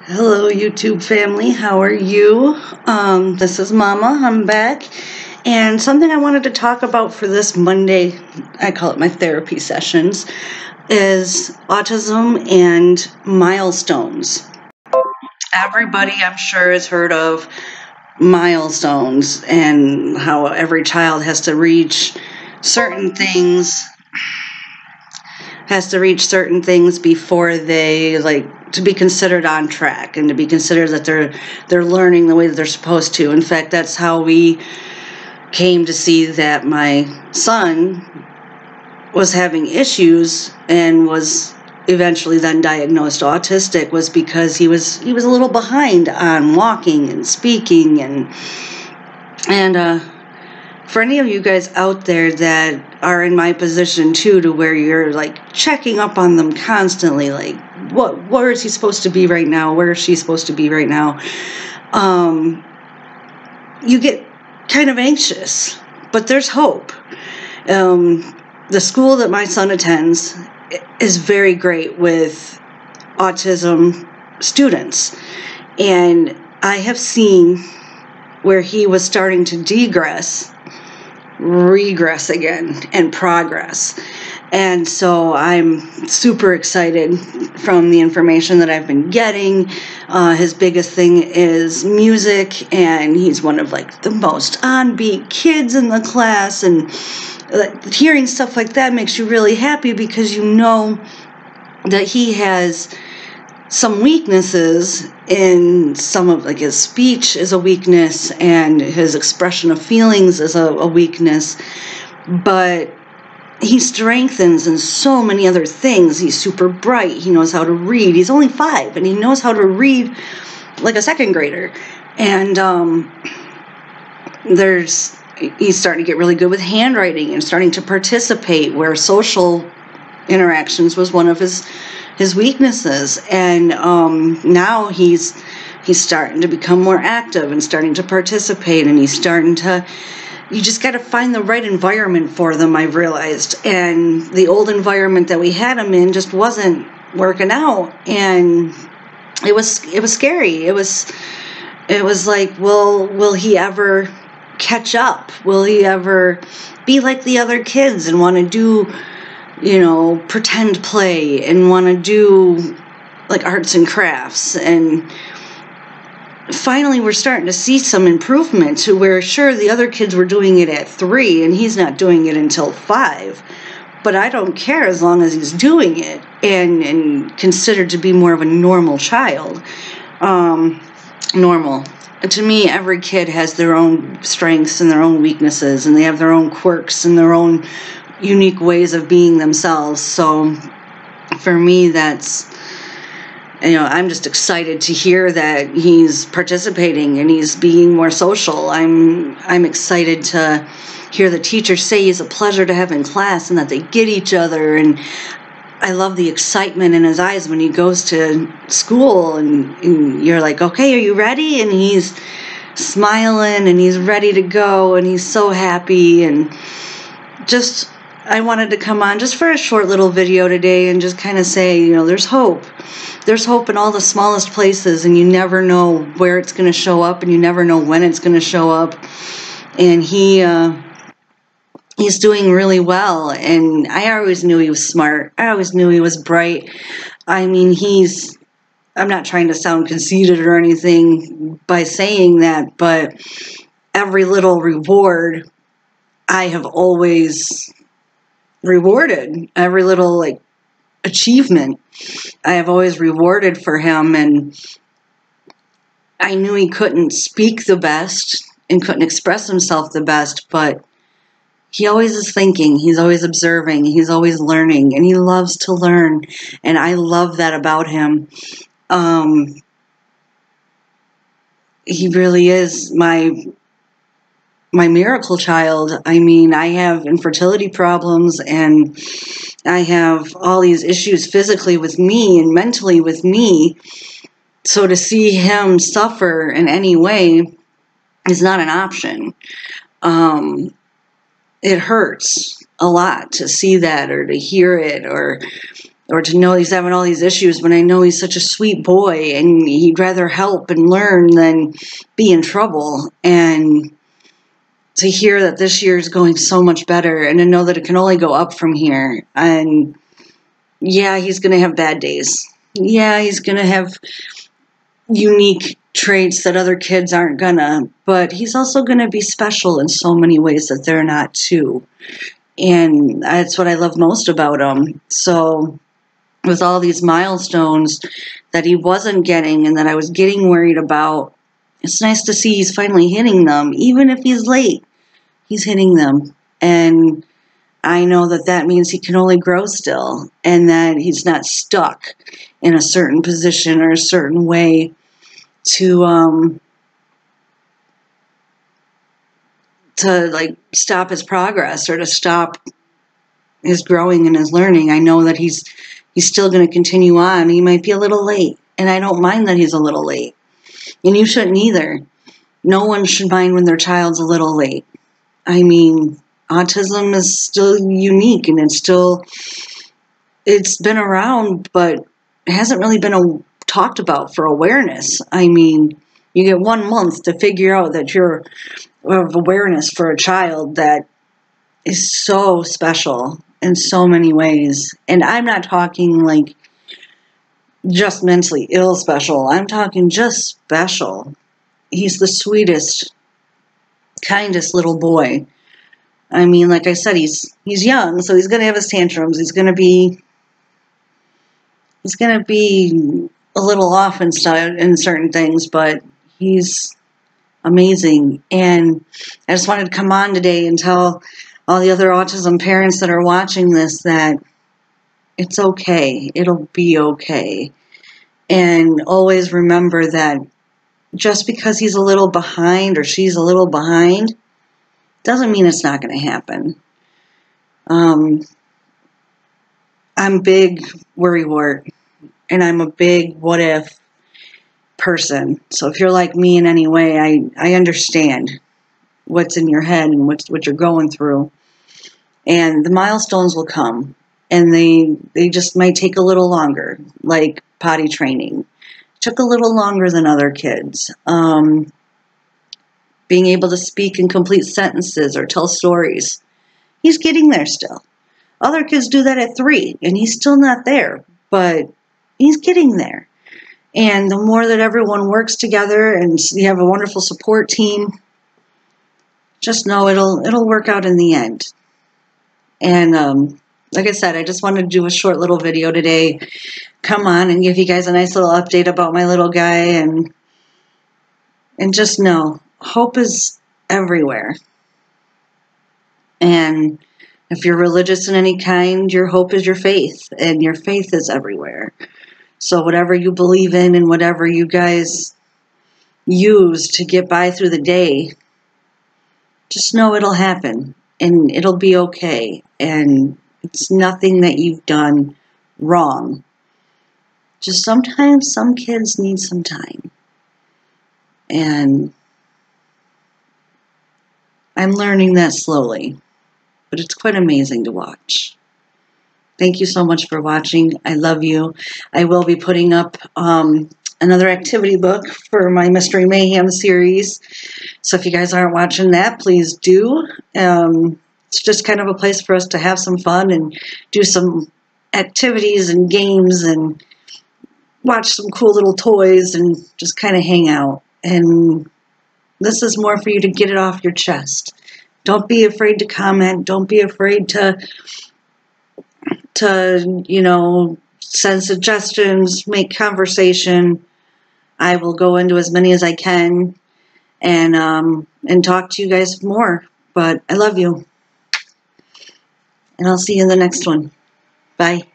Hello, YouTube family. How are you? This is Mama. I'm back. And something I wanted to talk about for this Monday, I call it my therapy sessions, is autism and milestones. Everybody, I'm sure, has heard of milestones and how every child has to reach certain things before they to be considered on track and to be considered that they're learning the way that they're supposed to. In fact, that's how we came to see that my son was having issues and was eventually then diagnosed autistic, was because he was a little behind on walking and speaking and for any of you guys out there that are in my position too, to where you're checking up on them constantly, where is he supposed to be right now? Where is she supposed to be right now? You get kind of anxious, but there's hope. The school that my son attends is very great with autism students, and I have seen where he was starting to regress again and progress. And so I'm super excited from the information that I've been getting. His biggest thing is music, and he's one of the most on-beat kids in the class, and hearing stuff like that makes you really happy, because you know that he has some weaknesses in some of his speech is a weakness, and his expression of feelings is a weakness, but he strengthens in so many other things. He's super bright. He knows how to read. He's only 5, and he knows how to read like a second grader. And he's starting to get really good with handwriting and starting to participate, where social interactions was one of his weaknesses. And now he's starting to become more active and starting to participate, and he's starting to, you just got to find the right environment for them, I've realized. And the old environment that we had him in just wasn't working out, and it was scary. It was like, will he ever catch up? Will he ever be like the other kids and want to do pretend play and want to do arts and crafts? And finally we're starting to see some improvement, to where, sure, the other kids were doing it at 3 and he's not doing it until 5, but I don't care, as long as he's doing it and considered to be more of a normal child. Normal. To me, every kid has their own strengths and their own weaknesses, and they have their own quirks and their own unique ways of being themselves. So for me, that's, I'm just excited to hear that he's participating and he's being more social. I'm excited to hear the teachers say he's a pleasure to have in class and that they get each other. And I love the excitement in his eyes when he goes to school, and you're like, okay, are you ready? And he's smiling and he's ready to go and he's so happy. And just, I wanted to come on just for a short little video today and just kind of say, there's hope. There's hope in all the smallest places, and you never know where it's going to show up, and you never know when it's going to show up. And he's doing really well, and I always knew he was smart. I always knew he was bright. I mean, I'm not trying to sound conceited or anything by saying that, but every little reward I have always rewarded. Every little achievement I have always rewarded for him. And I knew he couldn't speak the best and couldn't express himself the best, but he always is thinking, he's always observing, he's always learning, and he loves to learn, and I love that about him. He really is my miracle child. I mean, I have infertility problems, and I have all these issues physically with me and mentally with me. So to see him suffer in any way is not an option. It hurts a lot to see that, or to hear it, or or to know he's having all these issues when I know he's such a sweet boy and he'd rather help and learn than be in trouble. And to hear that this year is going so much better and to know that it can only go up from here. And yeah, he's going to have bad days. Yeah, he's going to have unique traits that other kids aren't gonna, but he's also going to be special in so many ways that they're not too. And that's what I love most about him. So with all these milestones that he wasn't getting and that I was getting worried about, it's nice to see he's finally hitting them. Even if he's late, he's hitting them. And I know that that means he can only grow still and that he's not stuck in a certain position or a certain way to like stop his progress or to stop his growing and his learning. I know that he's still going to continue on. He might be a little late, and I don't mind that he's a little late. And you shouldn't either. No one should mind when their child's a little late. I mean, autism is still unique, and it's been around, but it hasn't really been talked about for awareness. I mean, you get 1 month to figure out that you're of awareness for a child that is so special in so many ways. And I'm not talking like just mentally ill special. I'm talking just special. He's the sweetest, kindest little boy. I mean, like I said, he's young, so he's going to have his tantrums. He's going to be a little off in certain things, but he's amazing. And I just wanted to come on today and tell all the other autism parents that are watching this that it's okay. It'll be okay. And always remember that just because he's a little behind or she's a little behind doesn't mean it's not going to happen. I'm big worrywart, and I'm a big what if person. So if you're like me in any way, I understand what's in your head and what you're going through. And the milestones will come, and they just might take a little longer, like potty training. Took a little longer than other kids. Being able to speak in complete sentences or tell stories. He's getting there still. Other kids do that at 3, and he's still not there, but he's getting there. And the more that everyone works together and you have a wonderful support team, just know it'll work out in the end. And like I said, I just wanted to do a short little video today. Come on and give you guys a nice little update about my little guy, and just know hope is everywhere. And if you're religious in any kind, your hope is your faith, and your faith is everywhere. So whatever you believe in and whatever you guys use to get by through the day, just know it'll happen and it'll be okay. And it's nothing that you've done wrong. Just sometimes some kids need some time. And I'm learning that slowly, but it's quite amazing to watch. Thank you so much for watching. I love you. I will be putting up another activity book for my Mystery Mayhem series. So if you guys aren't watching that, please do. It's just kind of a place for us to have some fun and do some activities and games and watch some cool little toys and just kind of hang out. And this is more for you to get it off your chest. Don't be afraid to comment. Don't be afraid to send suggestions, make conversation. I will go into as many as I can and talk to you guys more. But I love you. And I'll see you in the next one. Bye.